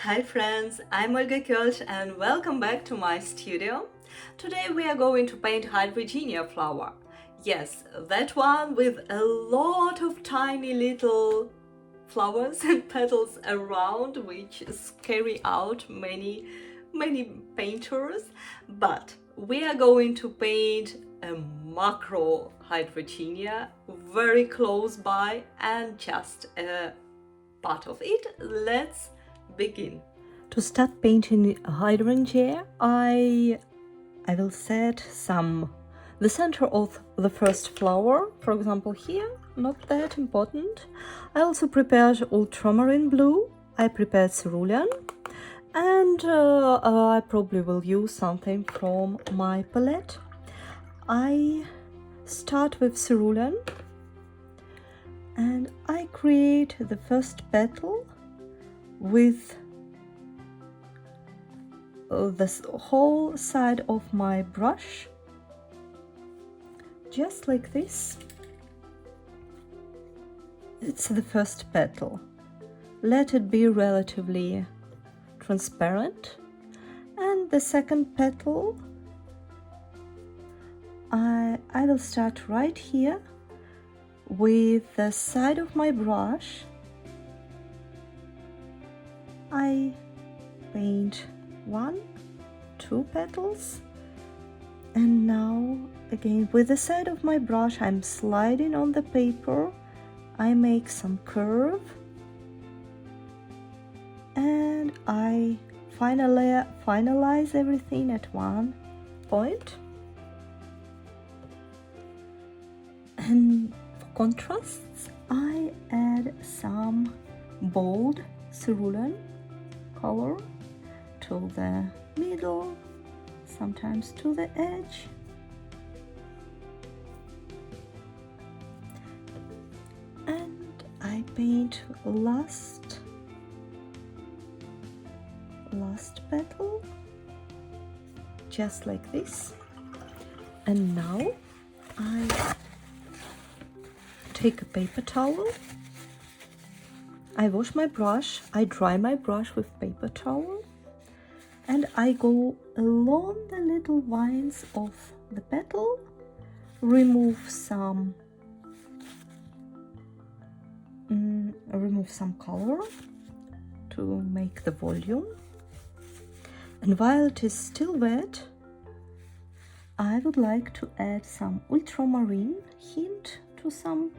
Hi friends, I'm Olga Koelsch and welcome back to my studio. Today we are going to paint Hydrangea flower. Yes, that one with a lot of tiny little flowers and petals around, which scary out many painters. But we are going to paint a macro Hydrangea very close by and just a part of it. Let's begin. To start painting hydrangea, I will set the center of the first flower, for example here, not that important. I also prepared ultramarine blue, I prepared cerulean, and I probably will use something from my palette. I start with cerulean and I create the first petal with the whole side of my brush, just like this. It's the first petal. Let it be relatively transparent, and the second petal I will start right here with the side of my brush. I paint 1, 2 petals, and now again with the side of my brush I'm sliding on the paper. I make some curve and I finalize everything at one point. And for contrasts I add some bold cerulean color to the middle, sometimes to the edge. And I paint last petal, just like this. And now I take a paper towel, I wash my brush, I dry my brush with paper towel, and I go along the little vines of the petal, remove some color to make the volume. And while it is still wet, I would like to add some ultramarine hint to some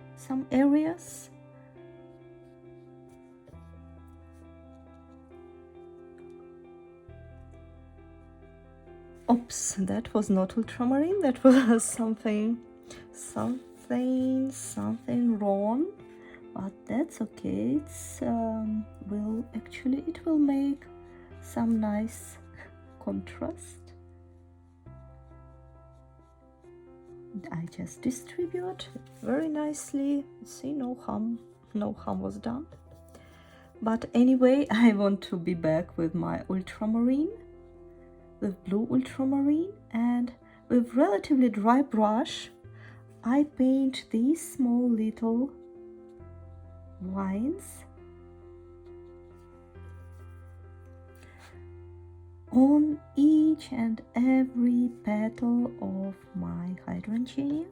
areas. Oops, that was not ultramarine, that was something wrong, but that's okay. It will make some nice contrast. I just distribute very nicely. See, no harm was done. But anyway, I want to be back with my ultramarine, with blue ultramarine, and with relatively dry brush I paint these small little vines on each and every petal of my hydrangea.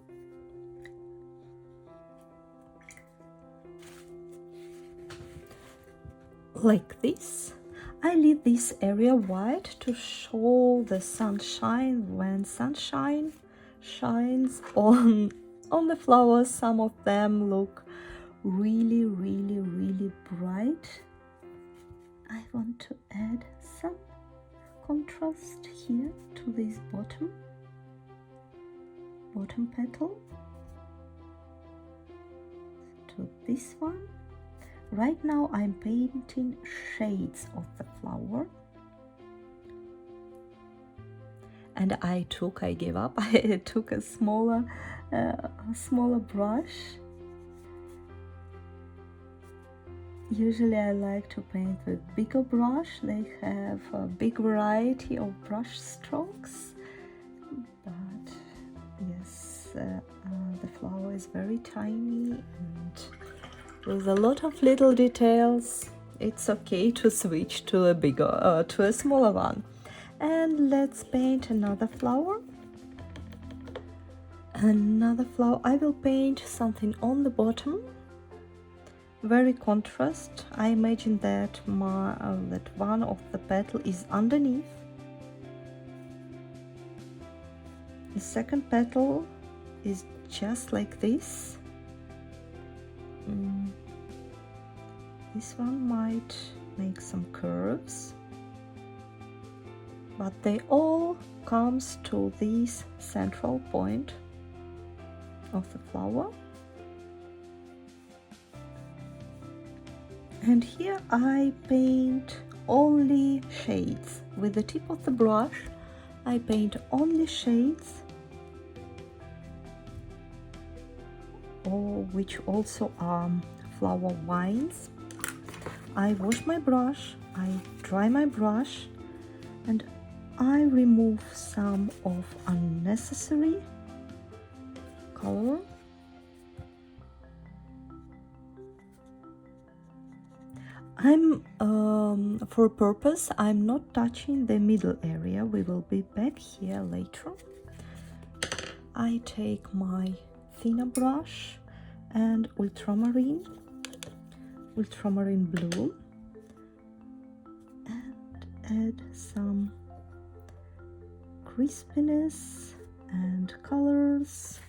Like this. I leave this area white to show the sunshine. When sunshine shines on the flowers, some of them look really bright. I want to add some contrast here to this bottom petal, to this one. Right now I'm painting shades of the flower, and I took a smaller brush. Usually I like to paint with bigger brush. They have a big variety of brush strokes, but yes, the flower is very tiny and with a lot of little details. it's okay to switch to a bigger, to a smaller one. And let's paint another flower. Another flower. I will paint something on the bottom, very contrast. I imagine that that one of the petal is underneath. The second petal is just like this. This one might make some curves, but they all comes to this central point of the flower. And here I paint only shades. With the tip of the brush, I paint only shades, which also are flower vines. I wash my brush, I dry my brush, and I remove some of unnecessary color. For a purpose, I'm not touching the middle area. We will be back here later. I take my thinner brush and ultramarine blue, and add some crispiness and colors.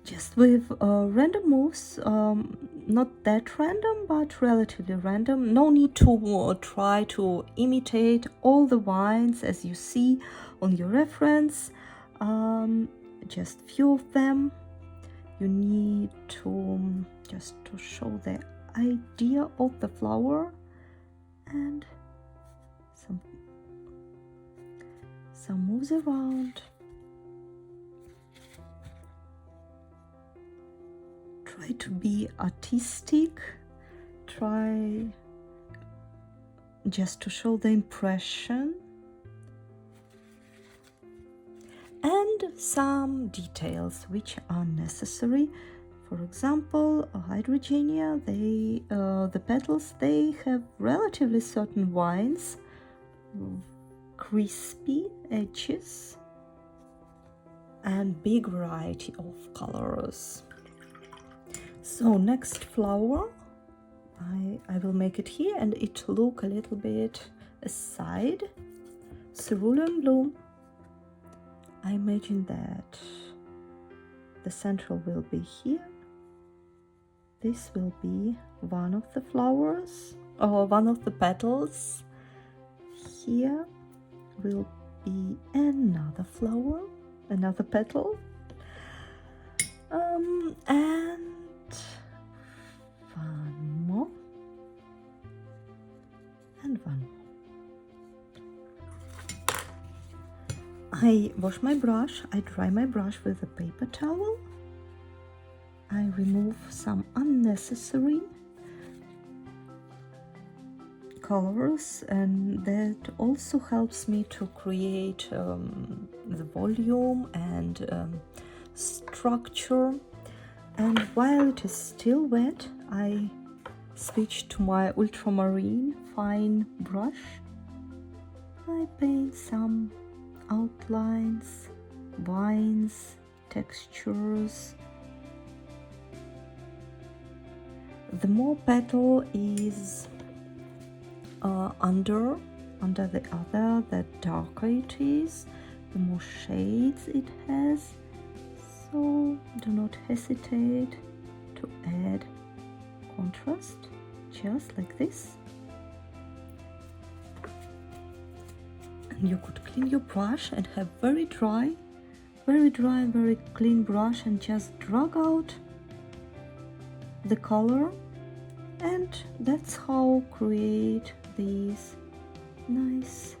Just with random moves, not that random, but relatively random. No need to try to imitate all the vines as you see on your reference. Just few of them. You need to just to show the idea of the flower, and some moves around. Try to be artistic, try just to show the impression, and some details which are necessary. For example, hydrangea, the petals, they have relatively certain vines, crispy edges, and big variety of colors. So next flower, I will make it here, and it look a little bit aside. Cerulean blue. I imagine that the central will be here. This will be one of the flowers, or one of the petals. Here will be another flower, another petal, and one more, and one more. I wash my brush, I dry my brush with a paper towel. I remove some unnecessary colors, and that also helps me to create the volume and structure. And while it is still wet, I switch to my ultramarine fine brush. I paint some outlines, vines, textures. The more petal is under the other, the darker it is, the more shades it has. So do not hesitate to add contrast, just like this. And you could clean your brush and have very dry and very clean brush, and just drag out the color, and that's how create these nice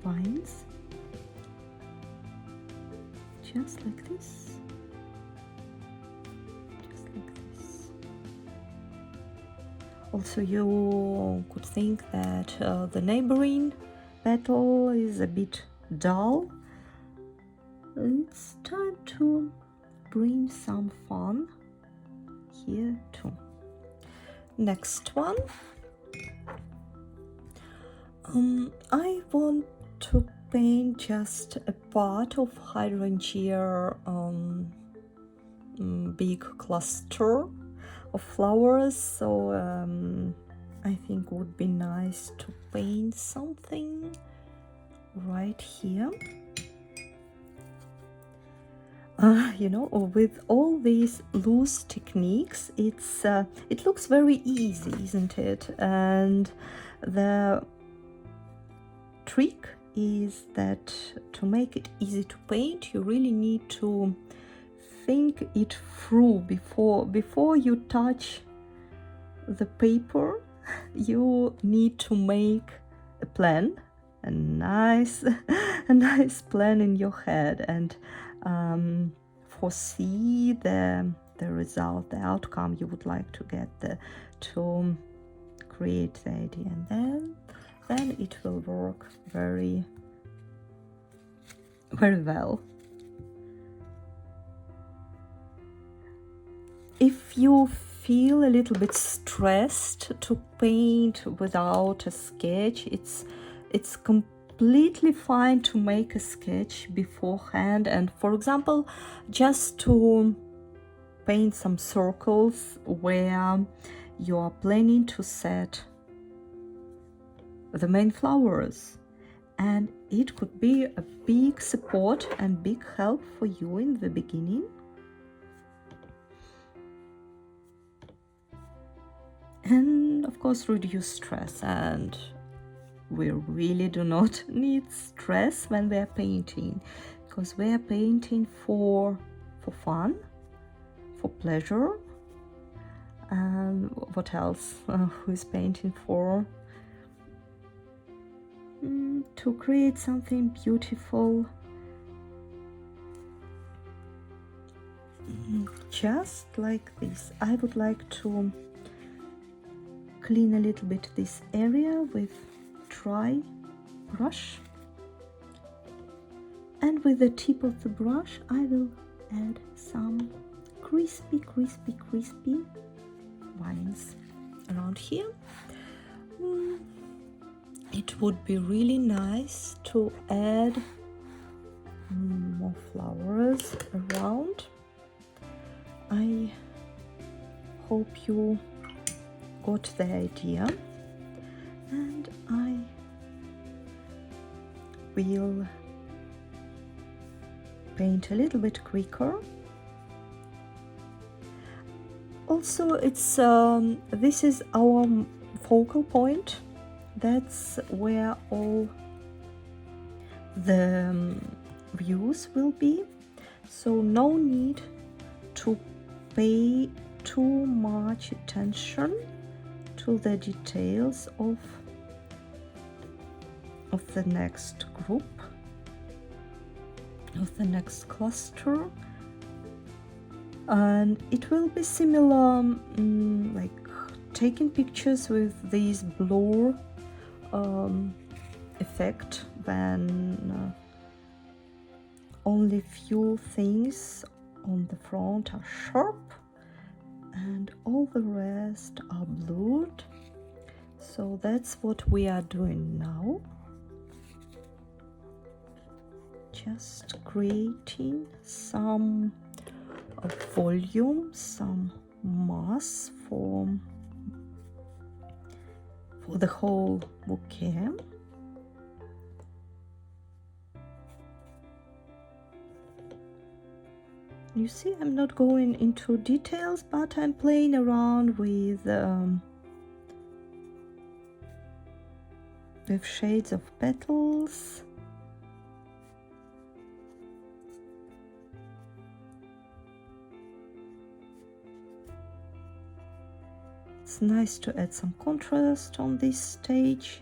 vines, just like this, just like this. Also, you could think that the neighboring petal is a bit dull. it's time to bring some fun here too. Next one. I want to paint just a part of hydrangea big cluster of flowers, so I think would be nice to paint something right here. You know, with all these loose techniques, it looks very easy, isn't it? And the trick is that to make it easy to paint, you really need to think it through before you touch the paper. You need to make a plan, a nice plan in your head, and foresee the result, the outcome you would like to get, to create the idea, and then it will work very, very well. If you feel a little bit stressed to paint without a sketch, it's completely fine to make a sketch beforehand, and for example, just to paint some circles where you are planning to set the main flowers, and it could be a big support and big help for you in the beginning. And of course, reduce stress, and we really do not need stress when we are painting, because we are painting for fun, for pleasure, and what else? Who is painting for? To create something beautiful. Just like this. I would like to clean a little bit this area with dry brush, and with the tip of the brush I will add some crispy lines around here. It would be really nice to add more flowers around. I hope you got the idea, and I will paint a little bit quicker. Also, it's this is our focal point. That's where all the views will be, so no need to pay too much attention to the details of the next group, of the next cluster, and it will be similar, like taking pictures with these blur effect when only few things on the front are sharp and all the rest are blurred. So that's what we are doing now, just creating some volume, some mass for the whole bouquet. You see, I'm not going into details, but I'm playing around with shades of petals. It's nice to add some contrast on this stage.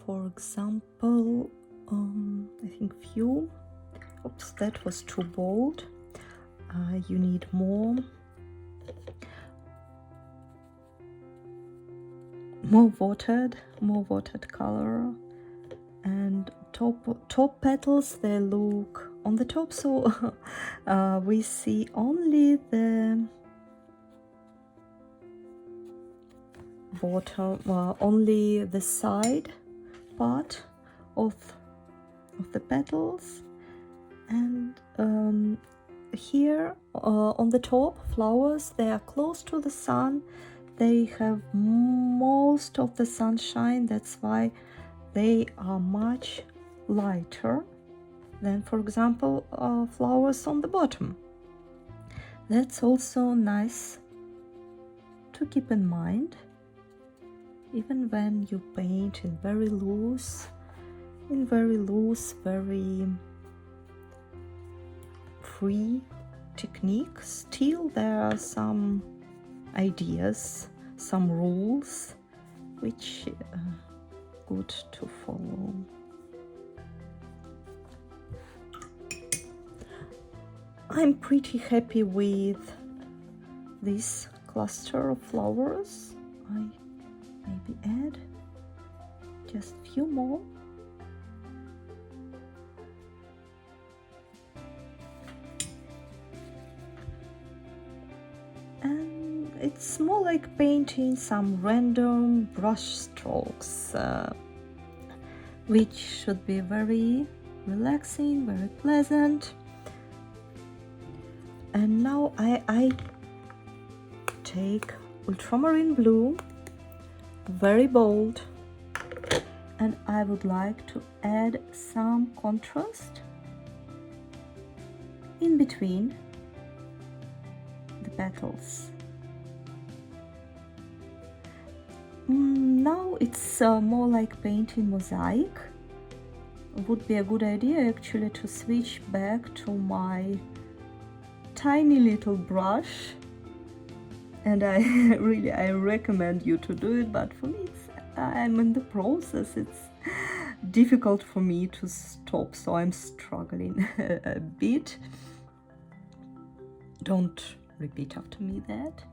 For example, I think few. Oops, that was too bold. You need more watered color. And top petals, they look on the top, so we see only the bottom, only the side part of the petals. And here on the top flowers, they are close to the sun, they have most of the sunshine, that's why they are much lighter than, for example, flowers on the bottom. That's also nice to keep in mind, even when you paint in very loose, very free techniques. Still there are some ideas, some rules which good to follow. I'm pretty happy with this cluster of flowers. I maybe add just a few more. And it's more like painting some random brush strokes, which should be very relaxing, very pleasant. And now I take ultramarine blue, very bold, and I would like to add some contrast in between the petals. Now it's more like painting mosaic. It would be a good idea actually to switch back to my tiny little brush, and I recommend you to do it, but for me I'm in the process. It's difficult for me to stop, so I'm struggling a bit. Don't repeat after me that.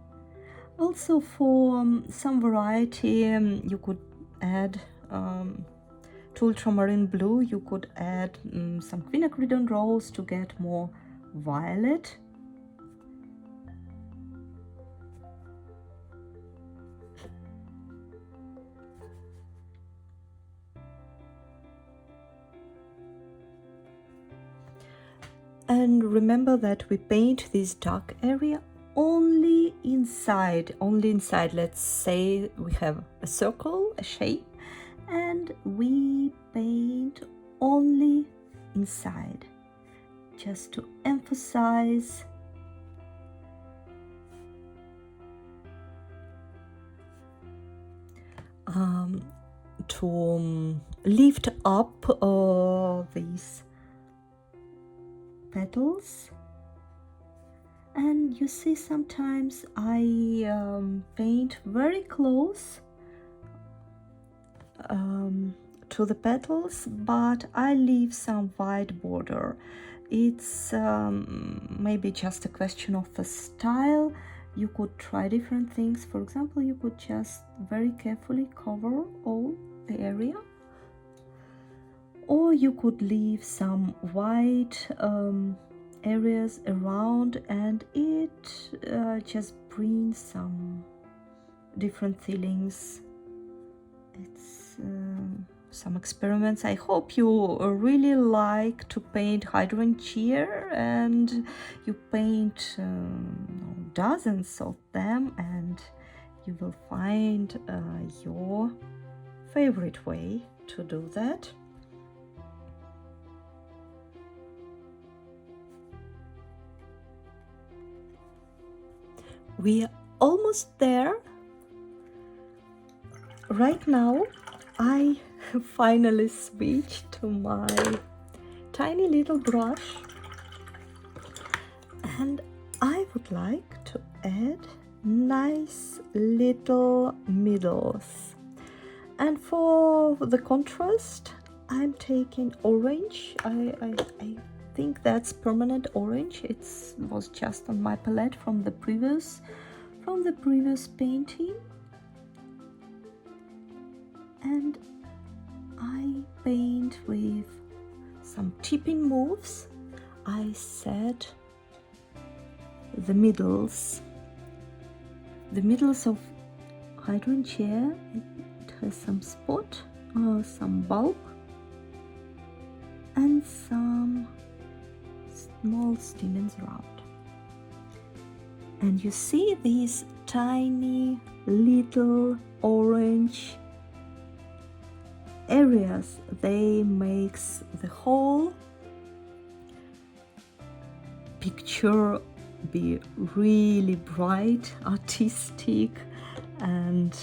Also, for some variety, you could add to ultramarine blue, you could add some quinacridone rose to get more violet. And remember that we paint this dark area only inside. Let's say we have a circle, a shape, and we paint only inside, just to emphasize to lift up these petals. And you see, sometimes I paint very close to the petals, but I leave some white border. It's maybe just a question of the style. You could try different things. For example, you could just very carefully cover all the area, or you could leave some white areas around, and it just brings some different feelings. It's some experiments. I hope you really like to paint hydrangea, and you paint dozens of them, and you will find your favorite way to do that. We are almost there. Right now I finally switched to my tiny little brush, and I would like to add nice little middles. And for the contrast, I'm taking orange. I think that's permanent orange. It was just on my palette from the previous painting. And I paint with some tipping moves. I set the middles of hydrangea. It has some spot, some bulb, and some small stamens around. And you see these tiny little orange areas. They makes the whole picture be really bright, artistic, and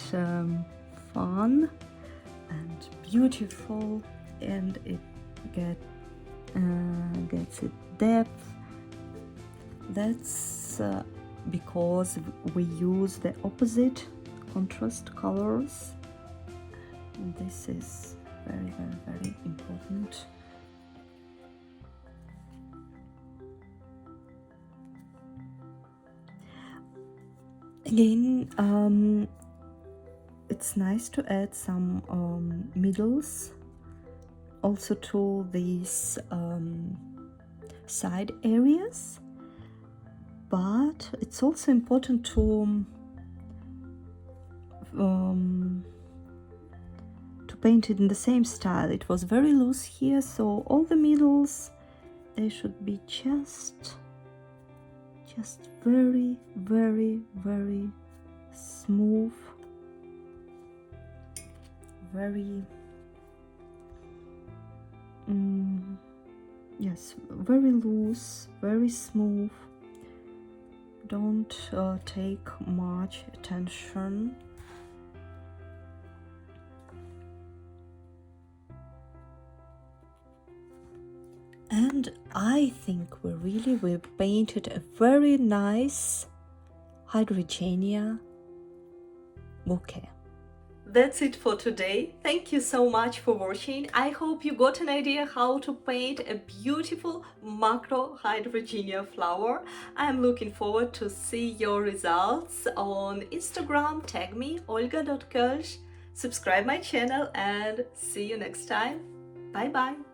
fun and beautiful, and it gets its depth. That's because we use the opposite contrast colors. And this is very, very, very important. Again, it's nice to add some middles also to these side areas, but it's also important to paint it in the same style. It was very loose here, so all the middles, they should be just very, very, very smooth, very yes, very loose, very smooth. Don't take much attention. And I think we painted a very nice hydrangea bouquet. That's it for today. Thank you so much for watching. I hope you got an idea how to paint a beautiful macro hydrangea flower. I'm looking forward to see your results on Instagram. Tag me, olga.koelsch. Subscribe my channel and see you next time. Bye bye.